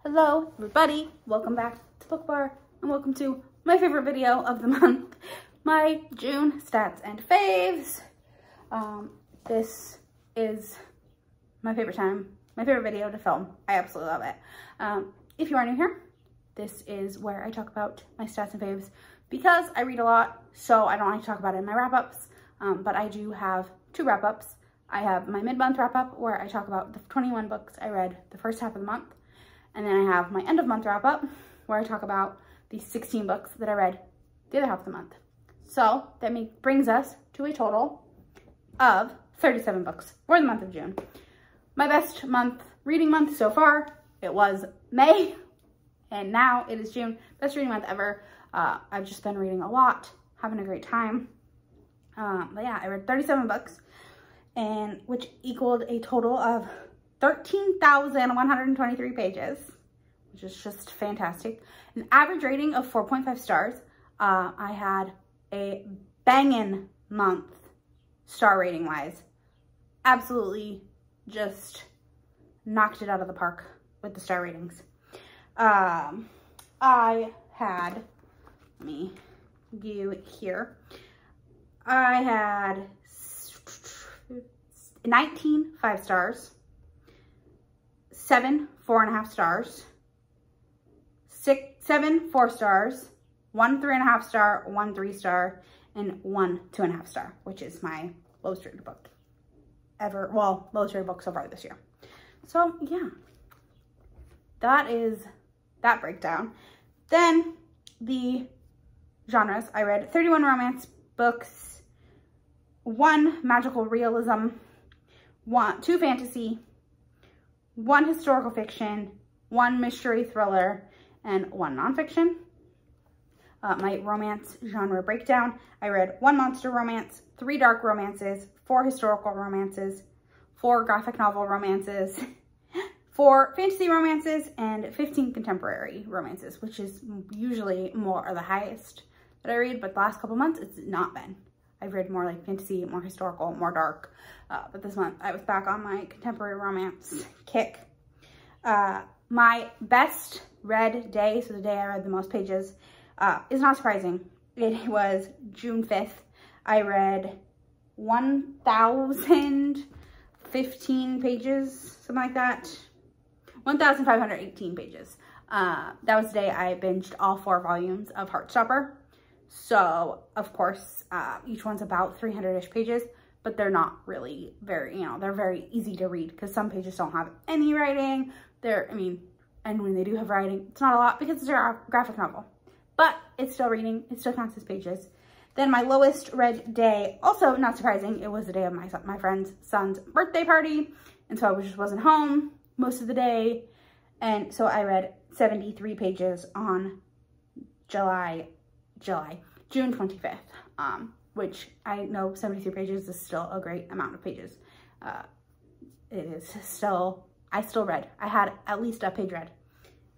Hello everybody, welcome back to Book Bar and welcome to my favorite video of the month, my June stats and faves. This is my favorite video to film. I absolutely love it. If you are new here, this is where I talk about my stats and faves because I read a lot, so I don't like to talk about it in my wrap-ups, but I do have two wrap-ups. I have my mid-month wrap-up where I talk about the 21 books I read the first half of the month. And then I have my end of month wrap up where I talk about the 16 books that I read the other half of the month. So that brings us to a total of 37 books for the month of June. My best reading month so far, it was May, and now it is June. Best reading month ever. I've just been reading a lot, having a great time. But yeah, I read 37 books, and which equaled a total of 13,123 pages, which is just fantastic. An average rating of 4.5 stars. I had a bangin' month star rating wise. Absolutely just knocked it out of the park with the star ratings. I had, let me view here. I had 19 5 stars. 7 4.5 stars, 7 4 stars, 1 3.5 star, 1 3 star, and 1 2.5 star, which is my lowest rated book ever. Well, lowest rated book so far this year. So yeah, that is that breakdown. Then the genres, I read 31 romance books, 1 magical realism, 2 fantasy, 1 historical fiction, 1 mystery thriller, and 1 nonfiction. My romance genre breakdown, I read 1 monster romance, 3 dark romances, 4 historical romances, 4 graphic novel romances, 4 fantasy romances, and 15 contemporary romances, which is usually more or the highest that I read, but the last couple months it's not been. I've read more like fantasy, more historical, more dark. But this month I was back on my contemporary romance kick. My best read day, so the day I read the most pages, is not surprising. It was June 5th. I read 1,015 pages, something like that. 1,518 pages. That was the day I binged all 4 volumes of Heartstopper. So, of course, each one's about 300-ish pages, but they're not really very, they're very easy to read because some pages don't have any writing. And when they do have writing, it's not a lot because it's a graphic novel. But it's still reading. It still counts as pages. Then my lowest read day, also not surprising, it was the day of my friend's son's birthday party. And so I just wasn't home most of the day. And so I read 73 pages on June 25th, which I know 73 pages is still a great amount of pages. It is still, I still read. I had at least a page read.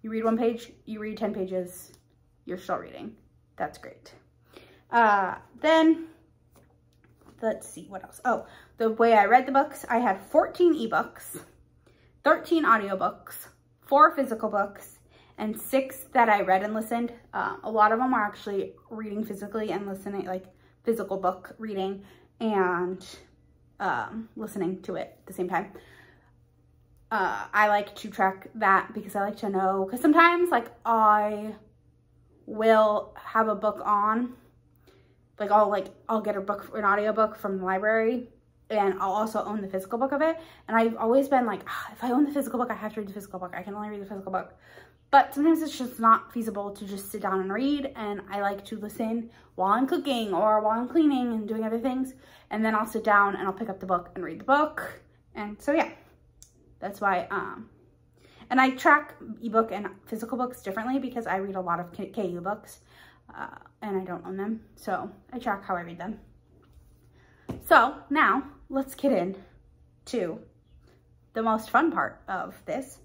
You read 1 page, you read 10 pages, you're still reading. That's great. Then, let's see what else. Oh, the way I read the books, I had 14 ebooks, 13 audiobooks, 4 physical books, and 6 that I read and listened. A lot of them are actually reading physically and listening, like physical book reading and listening to it at the same time. I like to track that because I like to know, because sometimes like I will have a book on, like I'll get an audiobook from the library, and I'll also own the physical book of it. And I've always been like, if I own the physical book, I have to read the physical book. I can only read the physical book. But sometimes it's just not feasible to just sit down and read, and I like to listen while I'm cooking or while I'm cleaning and doing other things, and then I'll sit down and I'll pick up the book and read the book. And so yeah, that's why, and I track ebook and physical books differently because I read a lot of KU books, and I don't own them, so I track how I read them. So now let's get into the most fun part of this,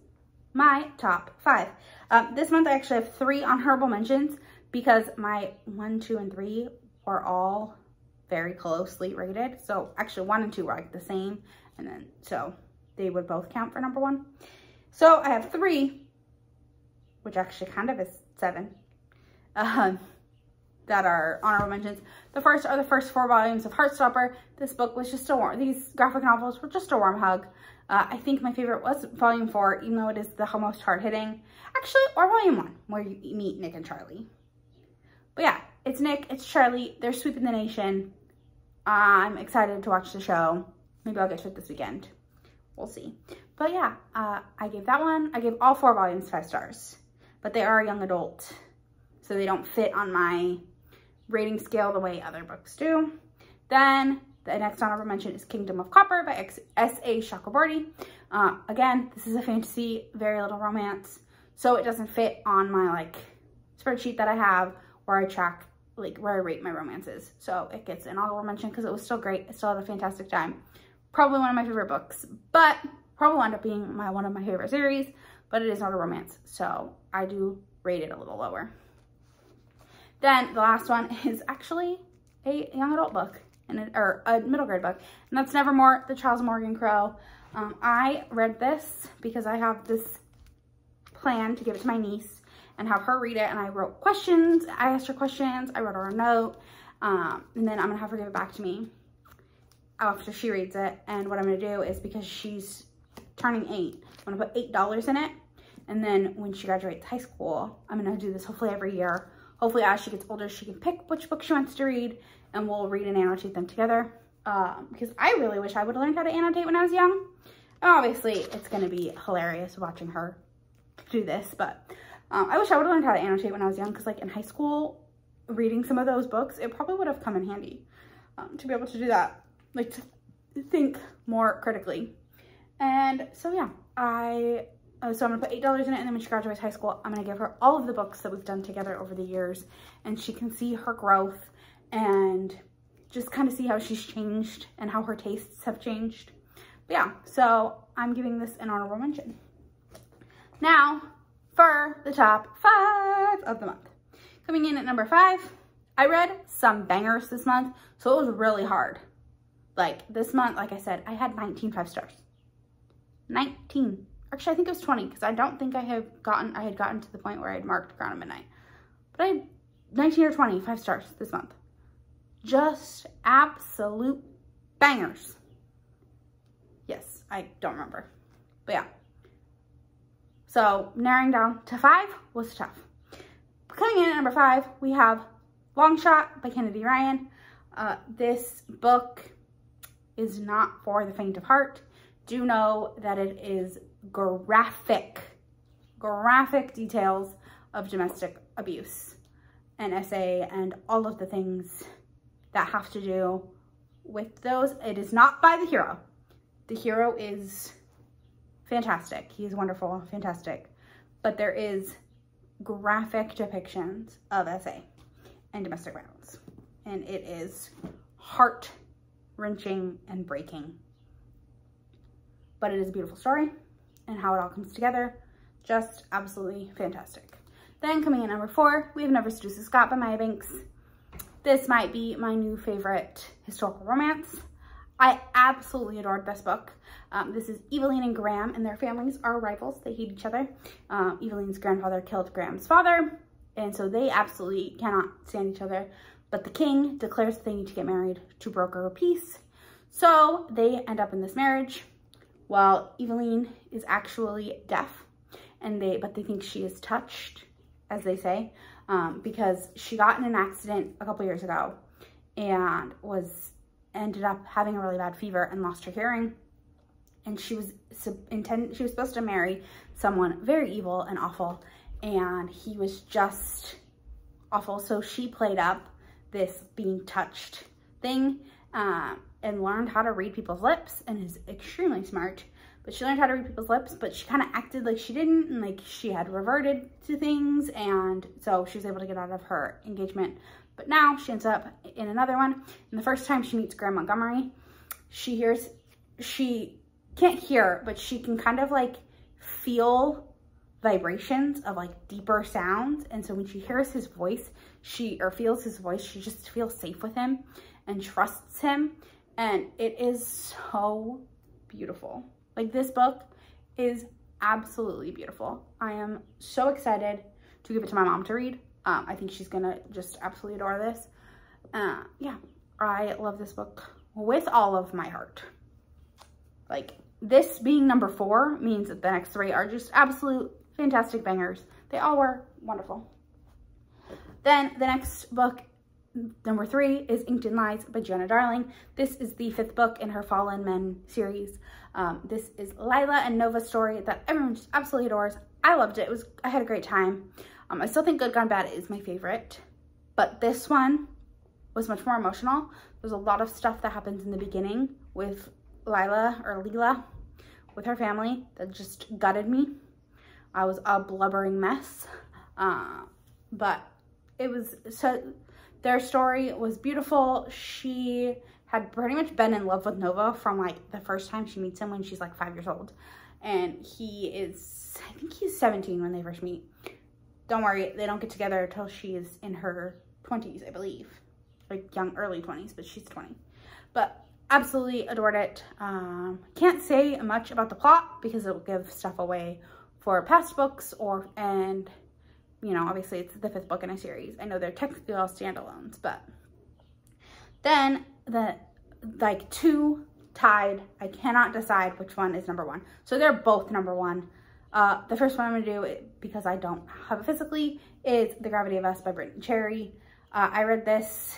my top 5. This month I actually have 3 honorable mentions because my 1, 2, and 3 were all very closely rated. So actually 1 and 2 were like the same, and then so they would both count for number 1. So I have 3 which actually kind of is 7, that are honorable mentions. The first are the first 4 volumes of Heartstopper. This book was just these graphic novels were just a warm hug. I think my favorite was volume 4, even though it is the most hard-hitting. Actually, or volume 1, where you meet Nick and Charlie. But yeah, it's Nick, it's Charlie, they're sweeping the nation. I'm excited to watch the show. Maybe I'll get to it this weekend. We'll see. But yeah, I gave that one, I gave all 4 volumes 5 stars. But they are young adult, so they don't fit on my rating scale the way other books do. Then the next honorable mention is Kingdom of Copper by S.A. Chakrabordy. Again, this is a fantasy, very little romance, so it doesn't fit on my spreadsheet that I have where I track where I rate my romances. So it gets an honorable mention because it was still great. I still had a fantastic time. Probably one of my favorite books, but probably will end up being one of my favorite series, but it is not a romance, so I do rate it a little lower. Then the last one is actually a young adult book, or a middle grade book, and that's Nevermoor, the Charles Morgan Crow. I read this because I have this plan to give it to my niece and have her read it, and I wrote questions. I asked her questions, I wrote her a note, and then I'm gonna have her give it back to me after she reads it. And what I'm gonna do is, because she's turning 8, I'm gonna put $8 in it, and then when she graduates high school, I'm gonna do this hopefully every year. Hopefully as she gets older, she can pick which book she wants to read, and we'll read and annotate them together. Because I really wish I would have learned how to annotate when I was young. Obviously, it's going to be hilarious watching her do this, but I wish I would have learned how to annotate when I was young, because in high school, reading some of those books, it probably would have come in handy to be able to do that, to think more critically. And so yeah, so I'm gonna put $8 in it, and then when she graduates high school, I'm gonna give her all of the books that we've done together over the years, and she can see her growth and just kind of see how she's changed and how her tastes have changed. But yeah, so I'm giving this an honorable mention. Now for the top 5 of the month. Coming in at number 5, I read some bangers this month, so it was really hard. This month, like I said, I had 19 5 stars. 19. Actually, I think it was 20, because I don't think I had gotten to the point where I had marked Crown of Midnight. But I had 19 or 20 5 stars this month. Just absolute bangers. Yes, I don't remember. But yeah. So narrowing down to 5 was tough. Coming in at number 5, we have Long Shot by Kennedy Ryan. This book is not for the faint of heart. Do know that it is graphic details of domestic abuse and SA and all of the things that have to do with those. It is not by the hero. The hero is fantastic. He is wonderful, fantastic. But there is graphic depictions of SA and domestic violence. And it is heart-wrenching and breaking. But it is a beautiful story, and how it all comes together, just absolutely fantastic. Then coming in at number 4, we have Never Seduce Scot by Maya Banks. This might be my new favorite historical romance. I absolutely adored this book. This is Eveline and Graham, and their families are rivals. They hate each other. Eveline's grandfather killed Graham's father, and so they absolutely cannot stand each other. But the king declares that they need to get married to broker a peace. So they end up in this marriage. Well, Eveline is actually deaf, but they think she is touched, as they say, because she got in an accident a couple years ago and ended up having a really bad fever and lost her hearing. And she was supposed to marry someone very evil and awful, and he was just awful. So she played up this being touched thing, and learned how to read people's lips, and is extremely smart. But she learned how to read people's lips, but she kind of acted like she didn't, and she had reverted to things, and so she was able to get out of her engagement. But now she ends up in another one, and the first time she meets Graham Montgomery, she can't hear, but she can kind of feel vibrations of deeper sounds. And so when she hears his voice, feels his voice, she just feels safe with him and trusts him. And it is so beautiful. This book is absolutely beautiful. I am so excited to give it to my mom to read. I think she's gonna just absolutely adore this. Yeah, I love this book with all of my heart. Like, this being number 4 means that the next 3 are just absolute fantastic bangers. They all were wonderful. Then the next book, number 3, is Inked in Lies by Giana Darling. This is the 5th book in her Fallen Men series. This is Lila and Nova's story that everyone just absolutely adores. I loved it. I had a great time. I still think Good Gone Bad is my favorite, but this one was much more emotional. There's a lot of stuff that happens in the beginning with Lila, with her family that just gutted me. I was a blubbering mess, but it was so. Their story was beautiful. She had pretty much been in love with Nova from like the first time she meets him when she's like 5 years old, and I think he's 17 when they first meet. Don't worry, they don't get together until she is in her 20s, I believe. Like early 20s, but she's 20. But absolutely adored it. Can't say much about the plot because it will give stuff away for past books, and you know, obviously it's the 5th book in a series. I know they're technically all standalones, but then the 2 tied. I cannot decide which one is number 1. So they're both number 1. The first one I'm going to do, because I don't have it physically, is The Gravity of Us by Brittainy. I read this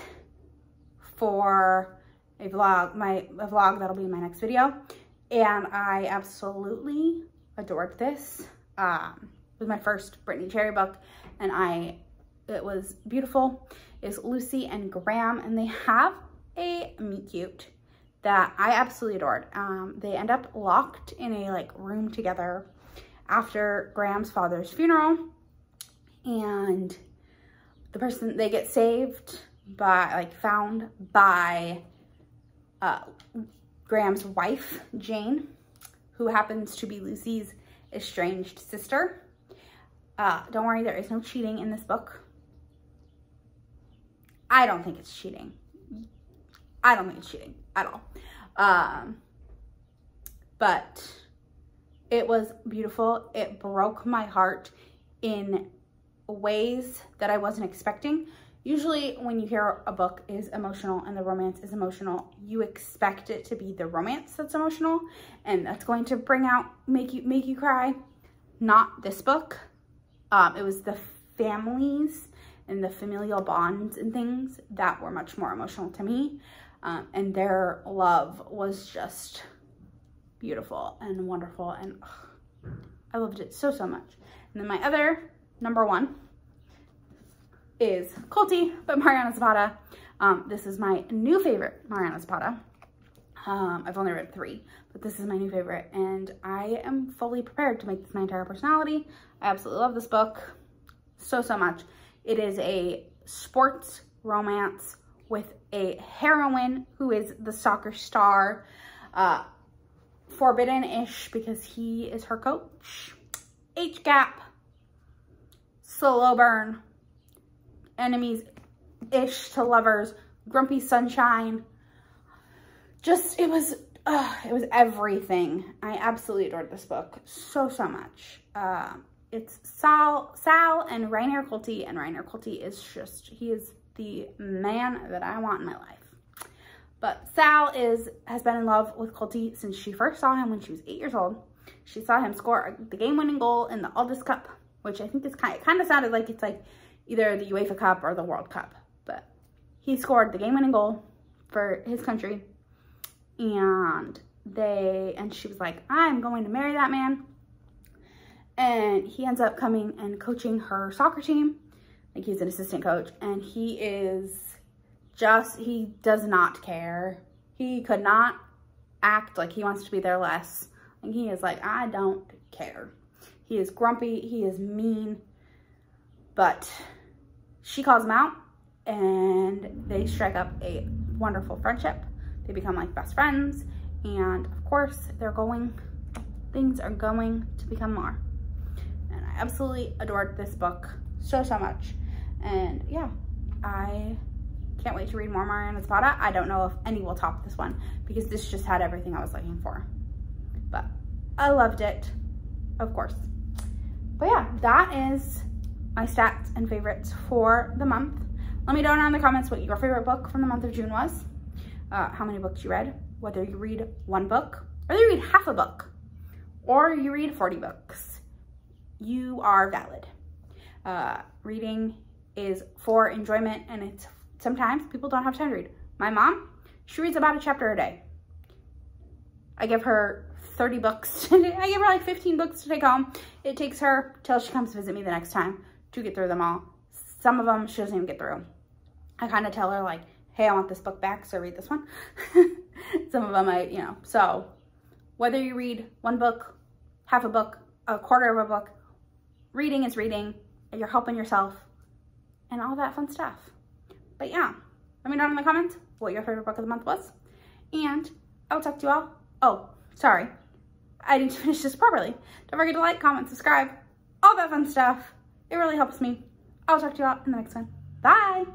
for a vlog that'll be in my next video, and I absolutely adored this. It was my first Brittainy book, and it was beautiful. It's Lucy and Graham, and they have a meet cute that I absolutely adored. They end up locked in a room together after Graham's father's funeral, and they get saved by, found by Graham's wife, Jane, who happens to be Lucy's estranged sister. Don't worry, there is no cheating in this book. I don't think it's cheating. I don't think it's cheating at all. But it was beautiful. It broke my heart in ways that I wasn't expecting. Usually when you hear a book is emotional and the romance is emotional, you expect it to be the romance that's emotional and that's going to make you cry. Not this book. It was the families and the familial bonds and things that were much more emotional to me. And their love was just beautiful and wonderful, and I loved it so much. And then my other number 1 is Kulti by Mariana Zapata. This is my new favorite Mariana Zapata. I've only read 3, but this is my new favorite, and I am fully prepared to make this my entire personality. I absolutely love this book so much. It is a sports romance with a heroine who is the soccer star, forbidden-ish because he is her coach. H-gap, slow burn, enemies-ish to lovers, grumpy sunshine. Just, it was everything. I absolutely adored this book so much. It's Sal and Rainier Kulti, and Rainier Kulti is he is the man that I want in my life. But Sal has been in love with Kulti since she first saw him when she was 8 years old. She saw him score the game-winning goal in the Aldous Cup, which I think is kind of sounded like it's either the UEFA Cup or the World Cup. But he scored the game-winning goal for his country, and she was like, I'm going to marry that man. And he ends up coming and coaching her soccer team. He's an assistant coach, and he does not care. He could not act like he wants to be there less. And he is like, I don't care. He is grumpy, he is mean, but she calls him out, and they strike up a wonderful friendship. They become best friends, and of course things are going to become more. And I absolutely adored this book so much. And yeah, I can't wait to read more Mariana Zapata. I don't know if any will top this one because this just had everything I was looking for. But I loved it. of course. But yeah, that is my stats and favorites for the month. Let me know down in the comments what your favorite book from the month of June was, how many books you read, whether you read one book, whether you read half a book, or you read 40 books. You are valid. Reading is for enjoyment, and it's sometimes people don't have time to read. My mom, she reads about a chapter a day. I give her 30 books. I give her like 15 books to take home. It takes her till she comes visit me the next time to get through them all. Some of them she doesn't even get through. I kind of tell her like, hey, I want this book back, so read this one. Some of them so whether you read one book, half a book, a quarter of a book, reading is reading, and you're helping yourself and all that fun stuff. But yeah, let me know in the comments what your favorite book of the month was. And I will talk to you all. Oh, sorry. I didn't finish this properly. Don't forget to like, comment, subscribe, all that fun stuff. It really helps me. I'll talk to you all in the next one. Bye.